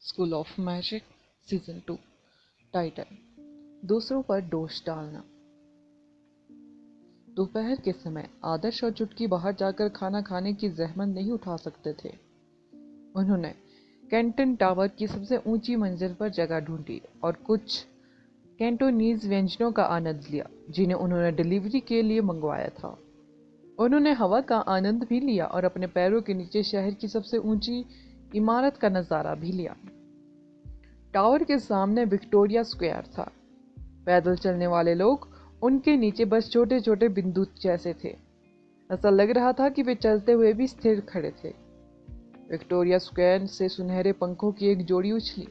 School of magic season 2। Title, दूसरों पर दोष डालना। दोपहर के समय आदर्श और चुटकी बाहर जाकर खाना खाने की जहमत नहीं उठा सकते थे। उन्होंने कैंटन टावर की सबसे ऊंची मंजिल पर जगह ढूंढी और कुछ कैंटोनीज व्यंजनों का आनंद लिया जिन्हें उन्होंने डिलीवरी के लिए मंगवाया था। उन्होंने हवा का आनंद भी लिया और अपने पैरों के नीचे शहर की सबसे ऊंची इमारत का नजारा भी लिया। टावर के सामने विक्टोरिया स्क्वायर था। पैदल चलने वाले लोग उनके नीचे बस छोटे छोटे बिंदु जैसे थे। ऐसा लग रहा था कि वे चलते हुए भी स्थिर खड़े थे। विक्टोरिया स्क्वायर से सुनहरे पंखों की एक जोड़ी उछली।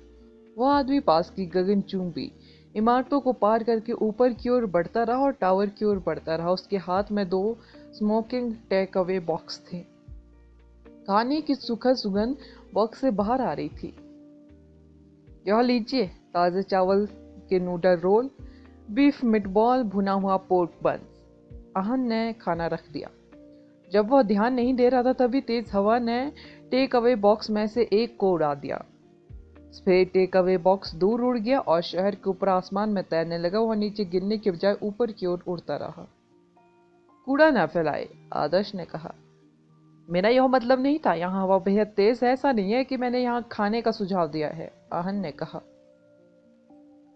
वह आदमी पास की गगनचुंबी इमारतों को पार करके ऊपर की ओर बढ़ता रहा और टावर की ओर बढ़ता रहा। उसके हाथ में 2 स्मोकिंग टेक अवे बॉक्स थे। खाने की सुखद सुगंध बॉक्स से बाहर आ रही थी। यह लीजिए, ताजे चावल के नूडल रोल, बीफ मिटबॉल, भुना हुआ पोर्क बन्स। आहन ने खाना रख दिया। जब वह ध्यान नहीं दे रहा था तभी तेज हवा ने टेक अवे बॉक्स में से एक को उड़ा दिया। फिर टेक अवे बॉक्स दूर उड़ गया और शहर के ऊपर आसमान में तैरने लगा। वह नीचे गिरने के बजाय ऊपर की ओर उड़ता रहा। कूड़ा न फैलाए, आदर्श ने कहा। मेरा यह मतलब नहीं था। यहाँ हवा बेहद तेज है। ऐसा नहीं है कि मैंने यहाँ खाने का सुझाव दिया है, आहन ने कहा।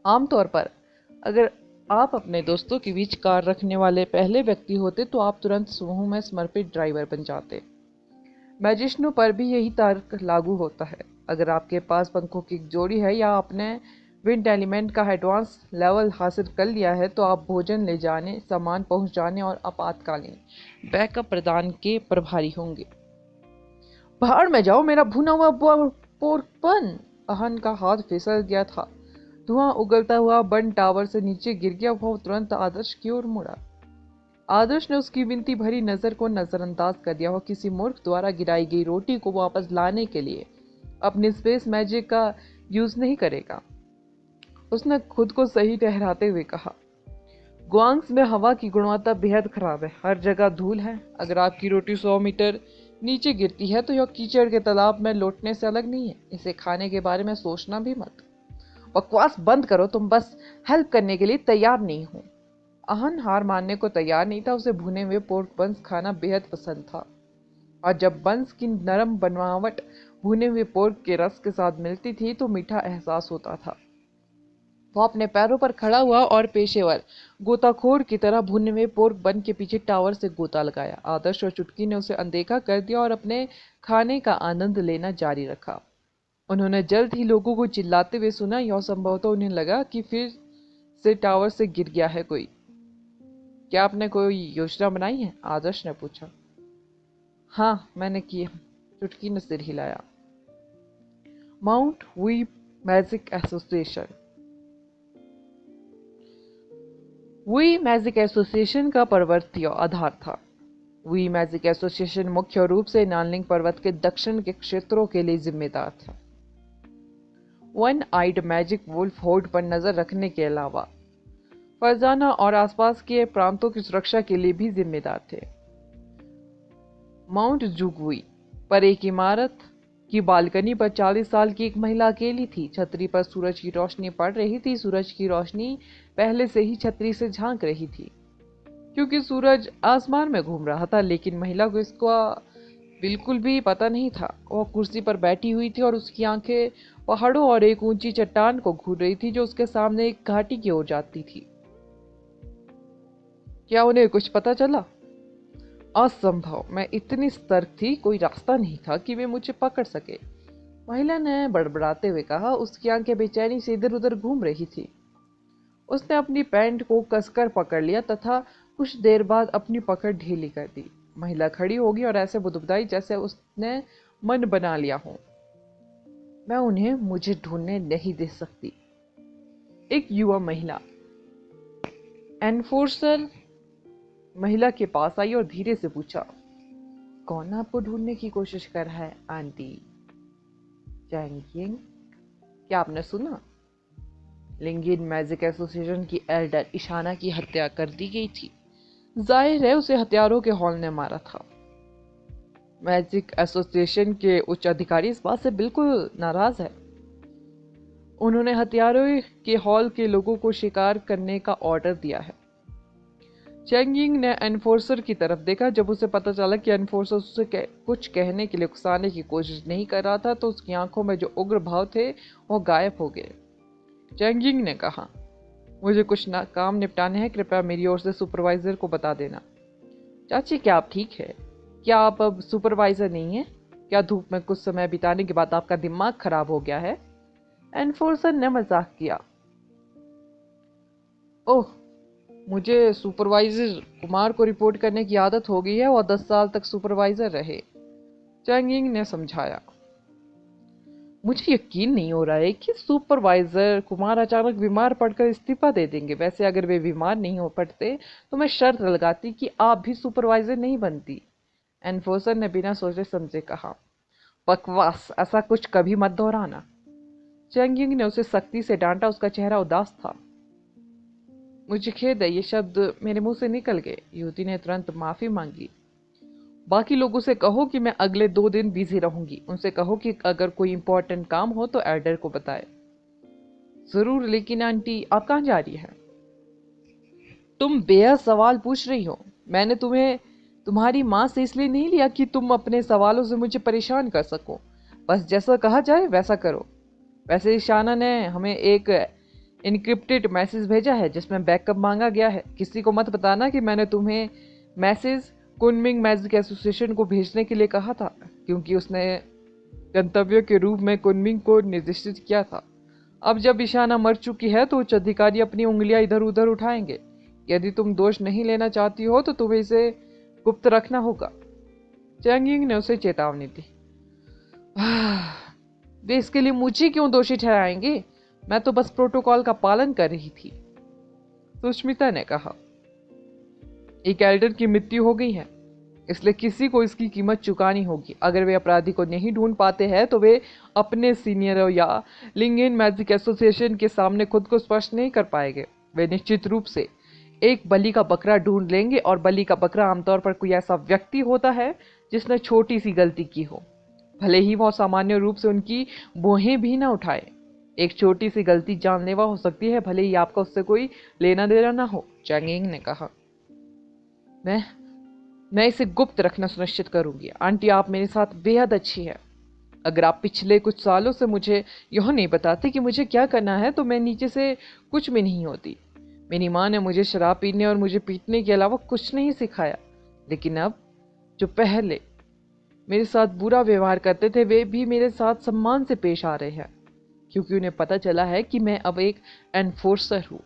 आमतौर पर अगर आप अपने दोस्तों के बीच कार रखने वाले पहले व्यक्ति होते तो आप तुरंत समूह में समर्पित ड्राइवर बन जाते। मैजिशियनों पर भी यही तर्क लागू होता है। अगर आपके पास पंखों की एक जोड़ी है या आपने विंड एलिमेंट का एडवांस लेवल हासिल कर लिया है तो आप भोजन ले जाने, सामान पहुंचाने और आपातकालीन बैकअप प्रदान के प्रभारी होंगे। भाड़ में जाओ, मेरा भुना हुआ पोर्क बन। आहन का हाथ फिसल गया था। धुआं उगलता हुआ बन टावर से नीचे गिर गया। वह तुरंत आदर्श की ओर मुड़ा। आदर्श ने उसकी विनती भरी नजर को नजरअंदाज कर दिया। वह किसी मूर्ख द्वारा गिराई गई रोटी को वापस लाने के लिए अपनी स्पेस मैजिक का यूज नहीं करेगा। उसने खुद को सही ठहराते हुए कहा, ग्वांग्स में हवा की गुणवत्ता बेहद खराब है। हर जगह धूल है। अगर आपकी रोटी 100 मीटर नीचे गिरती है तो यह कीचड़ के तालाब में लौटने से अलग नहीं है। इसे खाने के बारे में सोचना भी मत। बकवास बंद करो, तुम बस हेल्प करने के लिए तैयार नहीं हो। आहन हार मानने को तैयार नहीं था। उसे भुने हुए पोर्क बंस खाना बेहद पसंद था और जब बंस की नरम बनावट भुने हुए पोर्क के रस के साथ मिलती थी तो मीठा एहसास होता था। वो अपने पैरों पर खड़ा हुआ और पेशेवर गोताखोर की तरह भुने हुए पोर्क बन के पीछे टावर से गोता लगाया। आदर्श और चुटकी ने उसे अनदेखा कर दिया और अपने खाने का आनंद लेना जारी रखा। उन्होंने जल्द ही लोगों को चिल्लाते हुए सुना। यह संभवतः उन्हें लगा कि फिर से टावर से गिर गया है कोई। क्या आपने कोई योजना बनाई है, आदर्श ने पूछा। हाँ, मैंने की है, चुटकी ने सिर हिलाया। Mount we magic association. We magic association का पर्वतीय आधार था। वुई मैजिक एसोसिएशन मुख्य रूप से नानलिंग पर्वत के दक्षिण के क्षेत्रों के लिए जिम्मेदार था। One eyed magic wolf horde पर नजर रखने के अलावा फरजाना और आसपास के प्रांतों की सुरक्षा के लिए भी जिम्मेदार थे। माउंट जुगुई पर एक इमारत की बालकनी पर 40 साल की एक महिला अकेली थी। छतरी पर सूरज की रोशनी पड़ रही थी। सूरज की रोशनी पहले से ही छतरी से झांक रही थी क्योंकि सूरज आसमान में घूम रहा था, लेकिन महिला को इसका बिल्कुल भी पता नहीं था। वह कुर्सी पर बैठी हुई थी और उसकी आंखें पहाड़ों और एक ऊंची चट्टान को घूर रही थी जो उसके सामने एक घाटी की ओर जाती थी। क्या उन्हें कुछ पता चला? असंभव। मैं इतनी सतर्क थी, कोई रास्ता नहीं था कि वे मुझे पकड़ सके, महिला ने बड़बड़ाते हुए कहा। उसकी आंखें बेचैनी से इधर उधर घूम रही थी। उसने अपनी पैंट को कसकर पकड़ लिया तथा कुछ देर बाद अपनी पकड़ ढीली कर दी। महिला खड़ी होगी और ऐसे बुदबुदाई जैसे उसने मन बना लिया हो, मैं उन्हें मुझे ढूंढने नहीं दे सकती। एक युवा महिला एनफोर्सर महिला के पास आई और धीरे से पूछा, कौन आपको ढूंढने की कोशिश कर रहा है, आंटी चैंगिंग? क्या आपने सुना? लिंगिन मैजिक एसोसिएशन की एल्डर इशाना की हत्या कर दी गई थी। जाहिर है उसे हत्यारों के हॉल ने मारा था। मैजिक एसोसिएशन के उच्च अधिकारी इस बात से बिल्कुल नाराज है। उन्होंने हथियारों के हॉल के लोगों को शिकार करने का ऑर्डर दिया है। चेंग यिंग ने एनफोर्सर की तरफ देखा। जब उसे पता चला कि एनफोर्सर उससे कुछ कहने के लिए उकसाने की कोशिश नहीं कर रहा था तो उसकी आंखों में जो उग्र भाव थे वो गायब हो गए। चेंग यिंग ने कहा, मुझे कुछ काम निपटाने हैं, कृपया मेरी ओर से सुपरवाइजर को बता देना। चाची, क्या आप ठीक है? क्या आप अब सुपरवाइजर नहीं हैं? क्या धूप में कुछ समय बिताने के बाद आपका दिमाग खराब हो गया है? एनफोर्सर ने मजाक किया। ओह, मुझे सुपरवाइजर कुमार को रिपोर्ट करने की आदत हो गई है और 10 साल तक सुपरवाइजर रहे, चैंग यिंग ने समझाया। मुझे यकीन नहीं हो रहा है कि सुपरवाइजर कुमार अचानक बीमार पड़कर इस्तीफा दे देंगे। वैसे अगर वे बीमार नहीं हो पड़ते तो मैं शर्त लगाती कि आप भी सुपरवाइजर नहीं बनती। एनफोर्सर ने बिना सोचे समझे कहा। बकवास, ऐसा कुछ कभी मत दोहराना। चैंग यिंग ने उसे सख्ती से डांटा। उसका चेहरा उदास था। मुझे खेद है, ये शब्द मेरे मुंह से निकल गए। युवती ने तुरंत माफी मांगी। बाकी लोगों से कहो कि मैं अगले 2 दिन बिजी रहूंगी। उनसे कहो कि अगर कोई इंपॉर्टेंट काम हो तो एल्डर को बताए। जरूर, लेकिन आंटी आप कहाँ जा रही हैं? तुम बेहद सवाल पूछ रही हो। मैंने तुम्हें तुम्हारी माँ से इसलिए नहीं लिया कि तुम अपने सवालों से मुझे परेशान कर सको। बस जैसा कहा जाए वैसा करो। वैसे ईशाना ने हमें एक इनक्रिप्टेड मैसेज भेजा है जिसमें बैकअप मांगा गया है। किसी को मत बताना कि मैंने तुम्हें मैसेज कुनमिंग मैजिक एसोसिएशन को भेजने के लिए कहा था, क्योंकि उसने गंतव्य के रूप में कुनमिंग को निर्देशित किया था। अब जब ईशाना मर चुकी है तो उच्च अधिकारी अपनी उंगलियां इधर उधर उठाएंगे। यदि तुम दोष नहीं लेना चाहती हो तो तुम्हें इसे गुप्त रखना होगा। चैंग यिंग ने उसे चेतावनी दी। वे इसके लिए मुझे क्यों दोषी ठहराएंगे? मैं तो बस प्रोटोकॉल का पालन कर रही थी, सुष्मिता ने कहा। एक एल्डर की मृत्यु हो गई है, इसलिए किसी को इसकी कीमत चुकानी होगी। अगर वे अपराधी को नहीं ढूंढ पाते हैं तो वे अपने सीनियरों या लिंगेन मैजिक एसोसिएशन के सामने खुद को स्पष्ट नहीं कर पाएंगे। वे निश्चित रूप से एक बलि का बकरा ढूंढ लेंगे, और बलि का बकरा आमतौर पर कोई ऐसा व्यक्ति होता है जिसने छोटी सी गलती की हो, भले ही वह सामान्य रूप से उनकी बोहें भी ना उठाए। एक छोटी सी गलती जानलेवा हो सकती है, भले ही आपका उससे कोई लेना देना ना हो, चैंग यिंग ने कहा। मैं इसे गुप्त रखना सुनिश्चित करूंगी। आंटी, आप मेरे साथ बेहद अच्छी है। अगर आप पिछले कुछ सालों से मुझे यह नहीं बताते कि मुझे क्या करना है तो मैं नीचे से कुछ भी नहीं होती। मेरी माँ ने मुझे शराब पीने और मुझे पीटने के अलावा कुछ नहीं सिखाया, लेकिन अब जो पहले मेरे साथ बुरा व्यवहार करते थे वे भी मेरे साथ सम्मान से पेश आ रहे हैं, क्योंकि उन्हें पता चला है कि मैं अब एक एनफोर्सर हूं,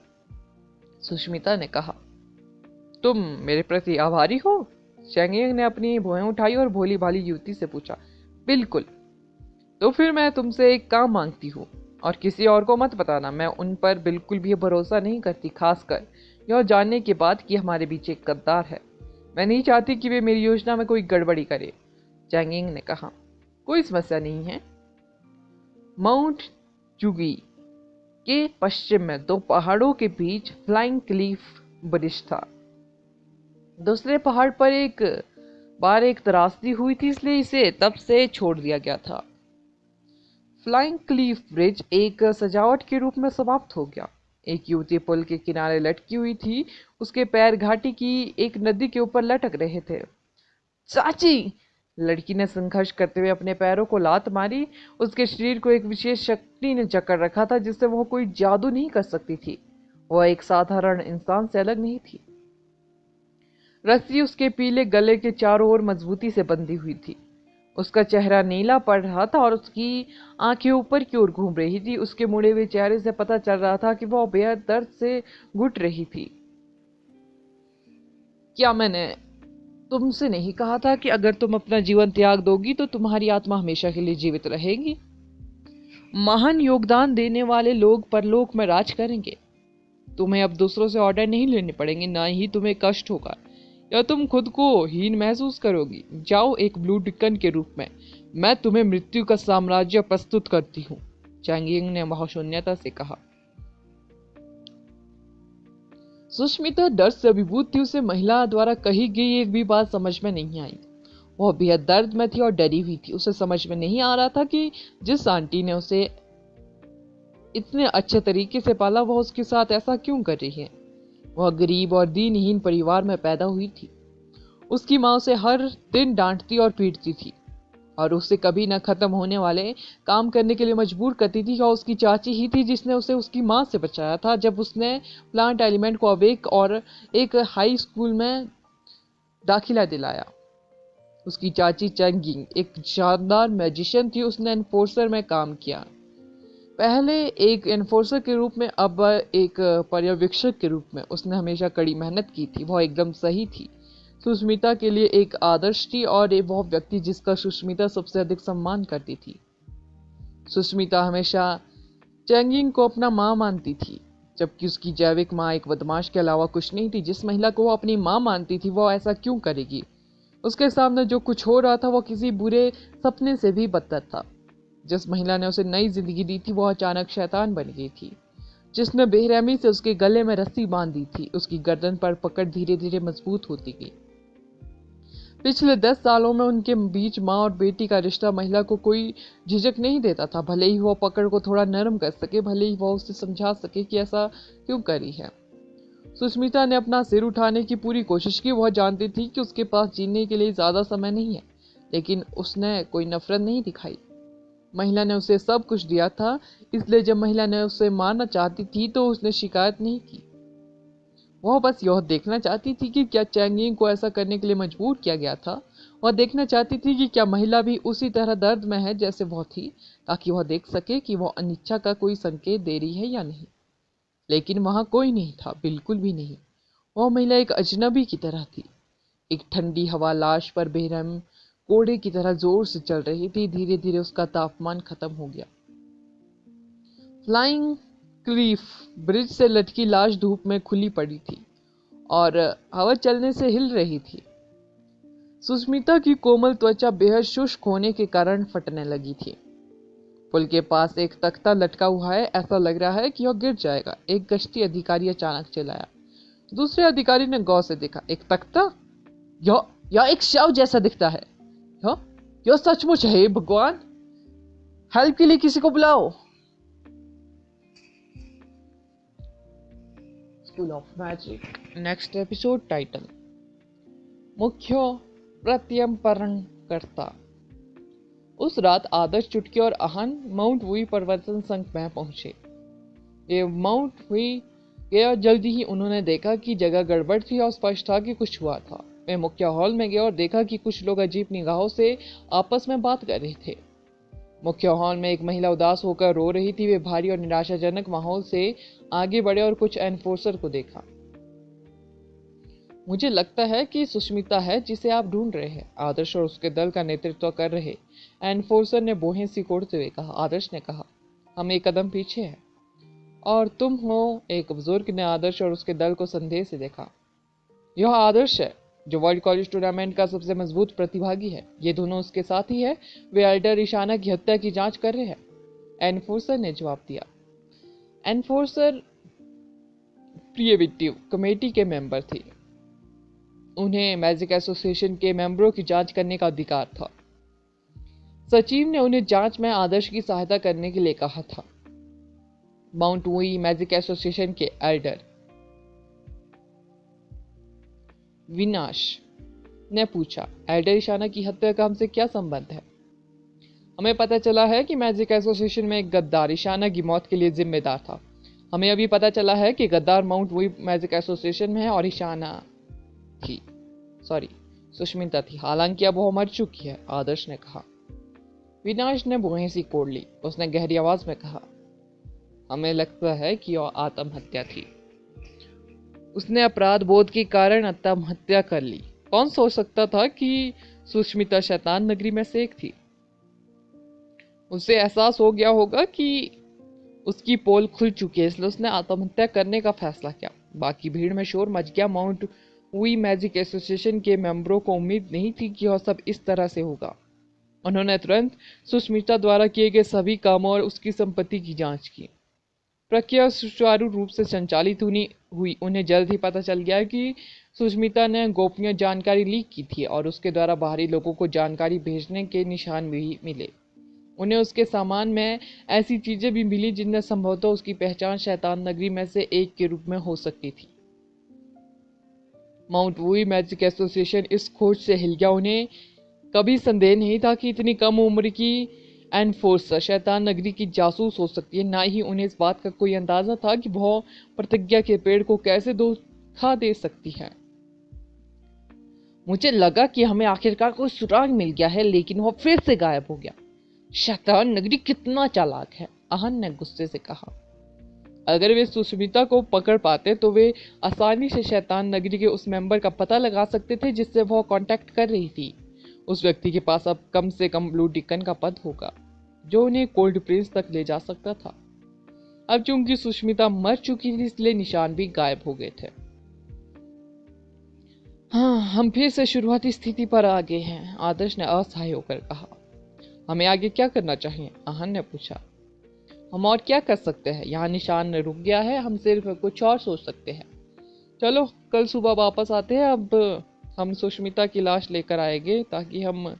सुष्मिता ने कहा। तुम मेरे प्रति आभारी हो? चैंग यिंग ने अपनी भौहें उठाई और भोली भाली युवती से पूछा। बिल्कुल। तो फिर मैं तुमसे एक काम मांगती हूँ, और किसी और को मत बताना। मैं उन पर बिल्कुल भी भरोसा नहीं करती, खासकर यह जानने के बाद कि हमारे बीच एक गद्दार है। मैं नहीं चाहती कि वे मेरी योजना में कोई गड़बड़ी करे, चैंग यिंग ने कहा। कोई समस्या नहीं है। माउंट जुगी के पश्चिम में 2 पहाड़ों के बीच फ्लाइंग क्लिफ ब्रिज था। दूसरे पहाड़ पर एक बार एक त्रासदी हुई थी, इसलिए इसे तब से छोड़ दिया गया था। फ्लाइंग क्लिफ ब्रिज एक सजावट के रूप में समाप्त हो गया। एक युवती पुल के किनारे लटकी हुई थी। उसके पैर घाटी की एक नदी के ऊपर लटक रहे थे। चाची! लड़की ने संघर्ष करते हुए अपने पैरों को लात मारी। उसके शरीर को एक विशेष शक्ति ने जकड़ रखा था जिससे वह कोई जादू नहीं कर सकती थी। वह एक साधारण इंसान से अलग नहीं थी। रस्सी उसके पीले गले के चारों ओर मजबूती से बंधी हुई थी। उसका चेहरा नीला पड़ रहा था और उसकी आंखें ऊपर की ओर घूम रही थी। उसके मुड़े हुए चेहरे से पता चल रहा था कि वह बेहद दर्द से घुट रही थी। क्या मैंने तुमसे नहीं कहा था कि अगर तुम अपना जीवन त्याग दोगी तो तुम्हारी आत्मा हमेशा के लिए जीवित रहेगी? महान योगदान देने वाले लोग परलोक में राज करेंगे। तुम्हें अब दूसरों से ऑर्डर नहीं लेने पड़ेंगे, ना ही तुम्हें कष्ट होगा या तुम खुद को हीन महसूस करोगी। जाओ, एक ब्लू डिक्कन के रूप में मैं तुम्हें मृत्यु का साम्राज्य प्रस्तुत करती हूँ, चैंग यिंग ने बहुशून्यता से कहा। सुष्मिता डर से अभिभूत थी। उसे महिला द्वारा कही गई एक भी बात समझ में नहीं आई। वह बेहद दर्द में थी और डरी हुई थी। उसे समझ में नहीं आ रहा था कि जिस आंटी ने उसे इतने अच्छे तरीके से पाला, वह उसके साथ ऐसा क्यों कर रही है? वह गरीब और दीनहीन परिवार में पैदा हुई थी। उसकी माँ उसे हर दिन डांटती और पीटती थी और उसे कभी न खत्म होने वाले काम करने के लिए मजबूर करती थी। और उसकी चाची ही थी जिसने उसे उसकी माँ से बचाया था जब उसने प्लांट एलिमेंट को अवेक और एक हाई स्कूल में दाखिला दिलाया। उसकी चाची चैंगिंग एक शानदार मैजिशियन थी। उसने एनफोर्सर में काम किया, पहले एक एनफोर्सर के रूप में, अब एक पर्यवेक्षक के रूप में। उसने हमेशा कड़ी मेहनत की थी। वह एकदम सही थी, सुष्मिता के लिए एक आदर्श थी और वह व्यक्ति जिसका सुष्मिता सबसे अधिक सम्मान करती थी। सुष्मिता हमेशा चैंगिंग को अपना माँ मानती थी, जबकि उसकी जैविक माँ एक बदमाश के अलावा कुछ नहीं थी। जिस महिला को वो अपनी माँ मानती थी वो ऐसा क्यों करेगी? उसके सामने जो कुछ हो रहा था वो किसी बुरे सपने से भी बदतर था। जिस महिला ने उसे नई जिंदगी दी थी वो अचानक शैतान बन गई थी। जिसने बेरहमी से उसके गले में रस्सी बांध दी थी, उसकी गर्दन पर पकड़ धीरे धीरे मजबूत होती गई। पिछले 10 सालों में उनके बीच माँ और बेटी का रिश्ता महिला को कोई झिझक नहीं देता था। भले ही वह पकड़ को थोड़ा नरम कर सके, भले ही वह उसे समझा सके कि ऐसा क्यों करी है। सुष्मिता ने अपना सिर उठाने की पूरी कोशिश की। वह जानती थी कि उसके पास जीने के लिए ज्यादा समय नहीं है, लेकिन उसने कोई नफरत नहीं दिखाई। महिला ने उसे सब कुछ दिया था, इसलिए जब महिला ने उसे मारना चाहती थी तो उसने शिकायत नहीं की। वह बस यह देखना चाहती थी कि क्या चैंगिंग को ऐसा करने के लिए मजबूर किया गया था। वह देखना चाहती थी कि क्या महिला भी उसी तरह दर्द में है जैसे वह थी, ताकि वह देख सके कि वह अनिच्छा का कोई संकेत दे रही है या नहीं। लेकिन वहां कोई नहीं था, बिल्कुल भी नहीं। वह महिला एक अजनबी की तरह थी। एक ठंडी हवा लाश पर बेरहम कोड़े की तरह जोर से चल रही थी। धीरे धीरे उसका तापमान खत्म हो गया। फ्लाइंग क्लिफ ब्रिज से लटकी लाश धूप में खुली पड़ी थी और हवा चलने से हिल रही थी। सुष्मिता की कोमल त्वचा बेहद शुष्क होने के कारण फटने लगी थी। पुल के पास एक तख्ता लटका हुआ है, ऐसा लग रहा है कि यह गिर जाएगा, एक गश्ती अधिकारी अचानक चिल्लाया। दूसरे अधिकारी ने गौर से देखा। एक तख्ता? यह एक शव जैसा दिखता है। यह सचमुच है। भगवान, हेल्प के लिए किसी को बुलाओ। School of magic next episode title मुख्य प्रत्यर्पणकर्ता। उस रात आदर्श, चुटकी और आहन माउंट वुई पर्वतन संघ में पहुंचे। ये माउंट वुई गया। जल्दी ही उन्होंने देखा कि जगह गड़बड़ थी और स्पष्ट था कि कुछ हुआ था। वे मुख्य हॉल में गए और देखा कि कुछ लोग अजीब निगाहों से आपस में बात कर रहे थे। मुख्य हॉल में एक महिला उदास होकर रो रही थी। वे भारी और निराशाजनक माहौल से आगे बढ़े और कुछ एनफोर्सर को देखा। मुझे लगता है कि सुष्मिता है जिसे आप ढूंढ रहे हैं, आदर्श और उसके दल का नेतृत्व कर रहे एनफोर्सर ने बोहें सिकोड़ते हुए कहा। आदर्श ने कहा, हम एक कदम पीछे हैं। और तुम हो? एक बुजुर्ग ने आदर्श और उसके दल को संदेह से देखा। यह आदर्श है, जो वर्ल्ड कॉलेज टूर्नामेंट का सबसे मजबूत प्रतिभागी है। ये दोनों उसके साथ ही है। वे एल्डर ईशाना की हत्या की जांच कर रहे हैं, एनफोर्सर ने जवाब दिया। एनफोर्सर प्रिवेंटिव कमेटी के मेंबर थे। उन्हें मैजिक एसोसिएशन के मेंबरों की जांच करने का अधिकार था। सचिव ने उन्हें जांच में आदर्श की सहायता करने के लिए कहा था। माउंट वुई मैजिक एसोसिएशन के एल्डर विनाश ने पूछा, एल्डर ईशाना की हत्या का हमसे क्या संबंध है? हमें पता चला है कि मैजिक एसोसिएशन में एक गद्दार ईशाना की मौत के लिए जिम्मेदार था। हमें अभी पता चला है कि गद्दार माउंट वुई मैजिक एसोसिएशन में है और ईशाना थी, सुष्मिता थी। हालांकि अब वो मर चुकी है, आदर्श ने कहा। विनाश ने बोहें सी कोड़ ली। उसने गहरी आवाज में कहा, हमें लगता है कि यह आत्महत्या थी। उसने अपराध बोध के कारण आत्महत्या कर ली। कौन सोच सकता था कि सुष्मिता शैतान नगरी में से एक थी। उसे एहसास हो गया होगा कि उसकी पोल खुल चुकी है, इसलिए उसने आत्महत्या करने का फैसला किया। बाकी भीड़ में शोर मच गया। माउंट वुई मैजिक एसोसिएशन के मेंबरों को उम्मीद नहीं थी कि यह सब इस तरह से होगा। उन्होंने तुरंत सुष्मिता द्वारा किए गए सभी कामों और उसकी संपत्ति की जांच की। प्रक्रिया सुचारू रूप से संचालित हुई। उन्हें जल्द ही पता चल गया कि सुष्मिता ने गोपनीय जानकारी लीक की थी और उसके द्वारा बाहरी लोगों को जानकारी भेजने के निशान भी मिले। उन्हें उसके सामान में ऐसी चीजें भी मिली जिनमें संभवतः उसकी पहचान शैतान नगरी में से एक के रूप में हो सकती थी। माउंट वुई मैजिक एसोसिएशन इस खोज से हिल गया। उन्हें कभी संदेह नहीं था कि इतनी कम उम्र की एनफोर्सर शैतान नगरी की जासूस हो सकती है। ना ही उन्हें इस बात का कोई अंदाजा था कि वह प्रतिज्ञा के पेड़ को कैसे धोखा दे सकती है। मुझे लगा कि हमें आखिरकार कोई सुराग मिल गया है, लेकिन वह फिर से गायब हो गया। शैतान नगरी कितना चालाक है, आहन ने गुस्से से कहा। अगर वे सुष्मिता को पकड़ पाते तो वे आसानी से शैतान नगरी के उस मेंबर का पता लगा सकते थे जिससे वह कांटेक्ट कर रही थी। उस व्यक्ति के पास अब कम से कम ब्लू डिकन का पद होगा जो उन्हें कोल्ड प्रिंस तक ले जा सकता था। अब चूंकि सुष्मिता मर चुकी थी इसलिए निशान भी गायब हो गए थे। हाँ, हम फिर से शुरुआती स्थिति पर आ गए हैं, आदर्श ने असहाय होकर कहा। हमें आगे क्या करना चाहिए? आहन ने पूछा। हम और क्या कर सकते हैं? यहाँ निशान रुक गया है, हम सिर्फ कुछ और सोच सकते हैं। चलो कल सुबह वापस आते हैं। अब हम सुष्मिता की लाश लेकर आएंगे ताकि हम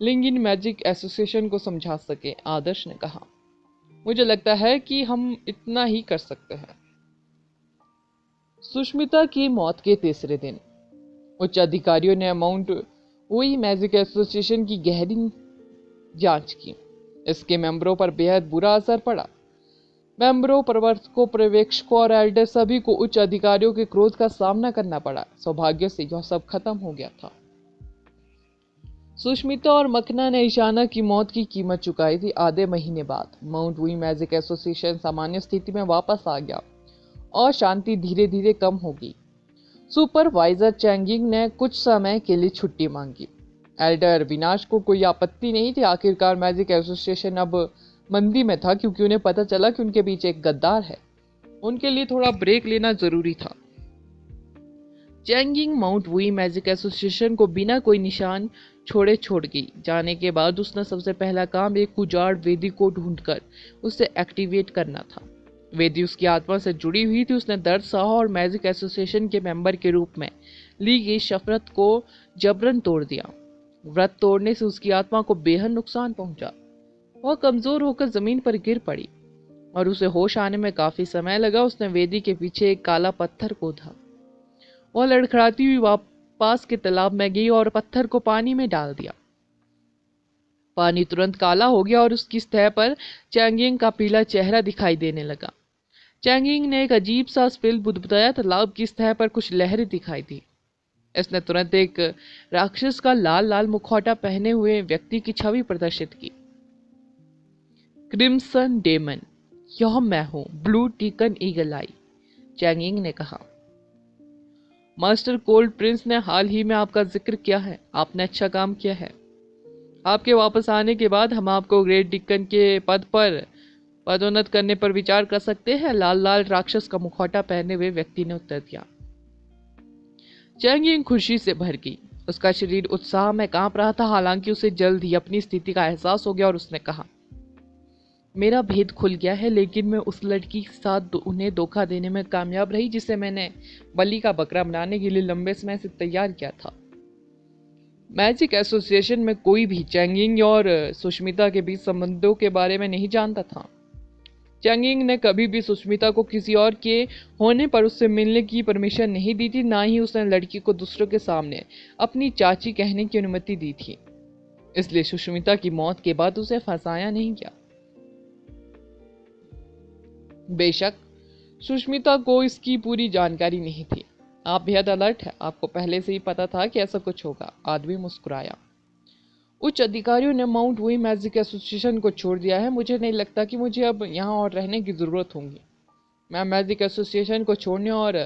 लिंगिन मैजिक एसोसिएशन को समझा सके, आदर्श ने कहा। मुझे लगता है कि हम इतना ही कर सकते हैं। सुष्मिता की मौत के तीसरे दिन उच्च अधिकारियों ने माउंट वुई मैजिक एसोसिएशन की गहरी जांच की। इसके मेंबरों पर बेहद बुरा असर पड़ा। मेंबरों, प्रवर्तकों, पर्यवेक्षकों और एल्डर सभी को उच्च अधिकारियों के क्रोध का सामना करना पड़ा। सौभाग्य से यह सब खत्म हो गया था। सुष्मिता और मकना ने ईशाना की मौत की कीमत चुकाई थी। आधे महीने बाद माउंट वुई मैजिक एसोसिएशन सामान्य स्थिति में वापस आ गया और शांति धीरे धीरे कम होगी। सुपरवाइजर चैंगिंग ने कुछ समय के लिए छुट्टी मांगी। एल्डर विनाश को कोई आपत्ति नहीं थी। आखिरकार मैजिक एसोसिएशन अब मंदी में था क्योंकि उन्हें पता चला कि उनके बीच एक गद्दार है। उनके लिए थोड़ा ब्रेक लेना जरूरी था। चैंगिंग माउंट वुई मैजिक एसोसिएशन को बिना कोई निशान छोड़े छोड़ गई। जाने के बाद उसने सबसे पहला काम एक उजाड़ वेदी को ढूंढकर उसे एक्टिवेट करना था। वेदी उसकी आत्मा से जुड़ी हुई थी। उसने दर्द सहा और मैजिक एसोसिएशन के मेंबर के रूप में ली गई शफरत को जबरन तोड़ दिया। व्रत तोड़ने से उसकी आत्मा को बेहद नुकसान पहुंचा। वह कमजोर होकर जमीन पर गिर पड़ी और उसे होश आने में काफी समय लगा। उसने वेदी के पीछे एक काला पत्थर खोदा। वह लड़खड़ाती हुई पास के तालाब में गई और पत्थर को पानी में डाल दिया। पानी तुरंत काला हो गया और उसकी सतह पर चैंगिंग का पीला चेहरा दिखाई देने लगा। चैंगिंग ने एक अजीब सा स्पिल बुदबुदाया। तालाब की सतह पर कुछ लहरें दिखाई दी। इसने तुरंत एक राक्षस का लाल लाल मुखौटा पहने हुए व्यक्ति की छवि प्रदर्शित की। क्रिम्सन डेमन, यह मैं हूं, ब्लू टीकन ईगल आई, चैंगिंग ने कहा। मास्टर कोल्ड प्रिंस ने हाल ही में आपका जिक्र किया है। आपने अच्छा काम किया है। आपके वापस आने के बाद हम आपको ग्रेट डिक्कन के पद पर पदोन्नत करने पर विचार कर सकते हैं, लाल लाल राक्षस का मुखौटा पहने हुए व्यक्ति ने उत्तर दिया। चैंगिंग खुशी से भर गई। उसका शरीर उत्साह में कांप रहा था। हालांकि उसे जल्द ही अपनी स्थिति का एहसास हो गया और उसने कहा, मेरा भेद खुल गया है, लेकिन मैं उस लड़की के साथ उन्हें धोखा देने में कामयाब रही जिसे मैंने बलि का बकरा बनाने के लिए लंबे समय से तैयार किया था। मैजिक एसोसिएशन में कोई भी चैंगिंग और सुष्मिता के बीच संबंधों के बारे में नहीं जानता था। चैंगिंग ने कभी भी सुष्मिता को किसी और के होने पर उससे मिलने की परमिशन नहीं दी थी। ना ही उसने लड़की को दूसरों के सामने अपनी चाची कहने की अनुमति दी थी। इसलिए सुष्मिता की मौत के बाद उसे फंसाया नहीं गया। बेशक सुष्मिता को इसकी पूरी जानकारी नहीं थी। आप बेहद अलर्ट है। आपको पहले से ही पता था कि ऐसा कुछ होगा। आदमी मुस्कुराया। उच्च अधिकारियों ने माउंट वुई मैजिक एसोसिएशन को छोड़ दिया है। मुझे नहीं लगता कि मुझे अब यहाँ और रहने की जरूरत होगी। मैं मैजिक एसोसिएशन को छोड़ने और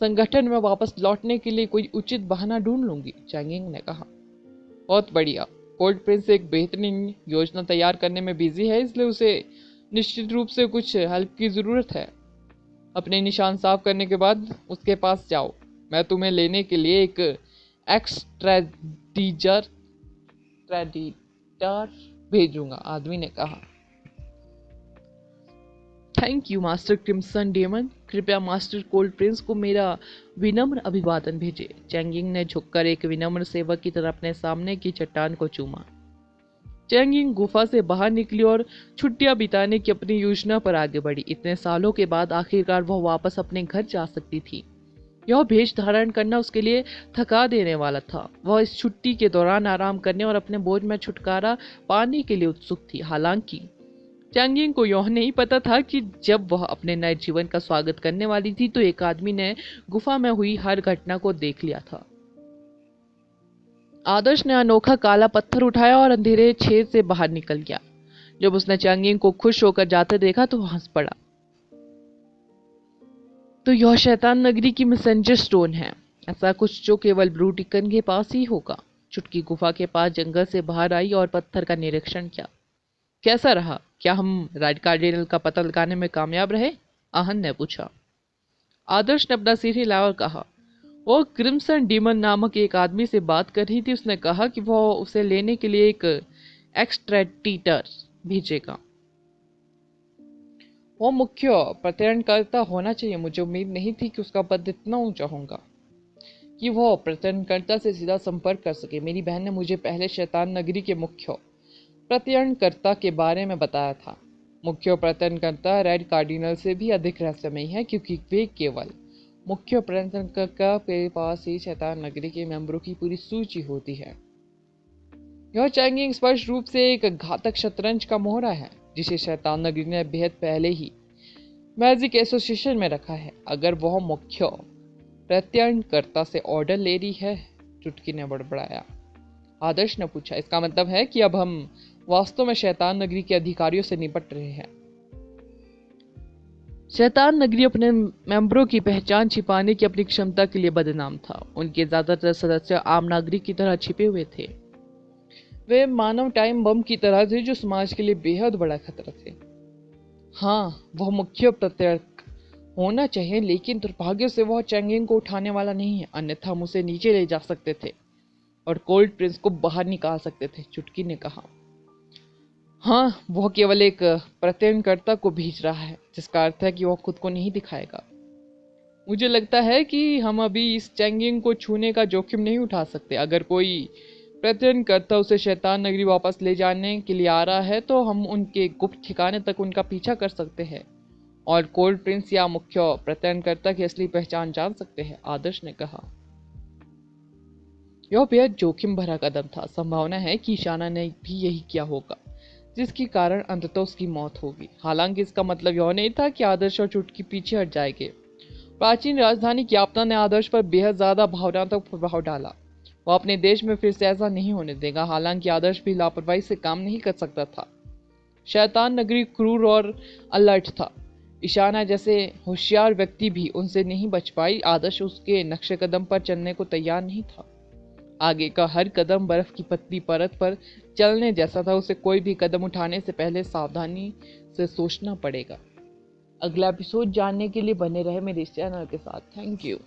संगठन में वापस लौटने के लिए कोई उचित बहाना ढूंढ लूंगी, चैंगिंग ने कहा। बहुत बढ़िया। कोल्ड प्रिंस एक बेहतरीन योजना तैयार करने में बिजी है, इसलिए उसे निश्चित रूप से कुछ हेल्प की जरूरत है। अपने निशान साफ करने के बाद उसके पास जाओ। मैं तुम्हें लेने के लिए एक एक्स्ट्रेडिटर भेजूंगा, आदमी ने कहा। Thank you Master Crimson Demon. कृपया मास्टर कोल्ड प्रिंस को मेरा विनम्र अभिवादन भेजे। चैंगिंग ने झुककर एक विनम्र सेवक की तरह अपने सामने की चट्टान को चूमा। चैंग यिंग गुफा से बाहर निकली और छुट्टियां बिताने की अपनी योजना पर आगे बढ़ी। इतने सालों के बाद आखिरकार वह वापस अपने घर जा सकती थी। यह भेष धारण करना उसके लिए थका देने वाला था। वह इस छुट्टी के दौरान आराम करने और अपने बोझ में छुटकारा पाने के लिए उत्सुक थी। हालांकि चैंग यिंग को यह नहीं पता था कि जब वह अपने नए जीवन का स्वागत करने वाली थी तो एक आदमी ने गुफा में हुई हर घटना को देख लिया था। आदर्श ने अनोखा काला पत्थर उठाया और अंधेरे छेद से बाहर निकल गया। जब उसने चैंग यिंग को खुश होकर जाते देखा तो हंस पड़ा। तो यह शैतान नगरी की मैसेंजर स्टोन है। ऐसा कुछ जो केवल ब्रूटिकन के पास ही होगा। चुटकी गुफा के पास जंगल से बाहर आई और पत्थर का निरीक्षण किया। कैसा रहा? क्या हम रेड कार्डिनल का पता लगाने में कामयाब रहे? आहन ने पूछा। आदर्श ने अपना सिर हिलाया और कहा, वो क्रिम्सन डीमन नामक एक आदमी से बात कर रही थी। उसने कहा कि वह उसे लेने के लिए एक एक्सट्रैडिटर भेजेगा। वो मुख्य प्रत्ययनकर्ता होना चाहिए। मुझे उम्मीद नहीं थी कि उसका पद इतना ऊंचा होगा कि वह प्रत्ययनकर्ता से सीधा संपर्क कर सके। मेरी बहन ने मुझे पहले शैतान नगरी के मुख्य प्रत्ययनकर्ता के बारे में बताया था। मुख्य प्रत्ययनकर्ता रेड कार्डिनल से भी अधिक रहस्यमयी है, क्योंकि वे केवल मुख्य प्रत्ययनकर्ता के पास ही शैतान नगरी के मेंबरों की पूरी सूची होती है। यह चैंग यिंग स्पष्ट रूप से एक घातक शतरंज का मोहरा है, जिसे शैतान नगरी ने बेहद पहले ही मैजिक एसोसिएशन में रखा है। अगर वह मुख्य प्रत्ययनकर्ता से ऑर्डर ले रही है, चुटकी ने बड़बड़ाया। आदर्श ने पूछा, इसका मतलब है कि अब हम वास्तव में शैतान नगरी के अधिकारियों से निपट रहे हैं। शैतान नगरी अपने मेंबरों की पहचान छिपाने की अपनी क्षमता के लिए बदनाम था। उनके ज्यादातर सदस्य आम नागरिक की तरह छिपे हुए थे। वे मानव टाइम बम की तरह थे जो समाज के लिए बेहद बड़ा खतरा थे। हाँ, वह मुख्य प्रत्यर्थ होना चाहिए, लेकिन दुर्भाग्य से वह चैंग यिंग को उठाने वाला नहीं है, अन्यथा हम उसे नीचे ले जा सकते थे और कोल्ड प्रिंस को बाहर निकाल सकते थे, चुटकी ने कहा। हाँ, वह केवल एक प्रत्ययनकर्ता को भेज रहा है, जिसका अर्थ है कि वह खुद को नहीं दिखाएगा। मुझे लगता है कि हम अभी इस चैंग यिंग को छूने का जोखिम नहीं उठा सकते। अगर कोई प्रत्ययनकर्ता उसे शैतान नगरी वापस ले जाने के लिए आ रहा है तो हम उनके गुप्त ठिकाने तक उनका पीछा कर सकते हैं और कोल्ड प्रिंस या मुख्य प्रत्ययनकर्ता की असली पहचान जान सकते हैं, आदर्श ने कहा। यह बेहद जोखिम भरा कदम था। संभावना है कि ईशाना ने भी यही किया होगा, जिसके कारण अंततः उसकी मौत होगी। हालांकि इसका मतलब यह नहीं था कि आदर्श और चुटकी पीछे हट जाएंगे। प्राचीन राजधानी क्याप्ता ने आदर्श पर बेहद ज्यादा भावनात्मक प्रभाव डाला। वह अपने देश में फिर से ऐसा नहीं होने देगा। हालांकि आदर्श भी लापरवाही से काम नहीं कर सकता था। शैतान नगरी क्रूर और अलर्ट था। ईशाना जैसे होशियार व्यक्ति भी उनसे नहीं बच पाई। आदर्श उसके नक्शे कदम पर चलने को तैयार नहीं था। आगे का हर कदम बर्फ की पतली परत पर चलने जैसा था। उसे कोई भी कदम उठाने से पहले सावधानी से सोचना पड़ेगा। अगला एपिसोड जानने के लिए बने रहे मेरे इस चैनल के साथ। Thank you.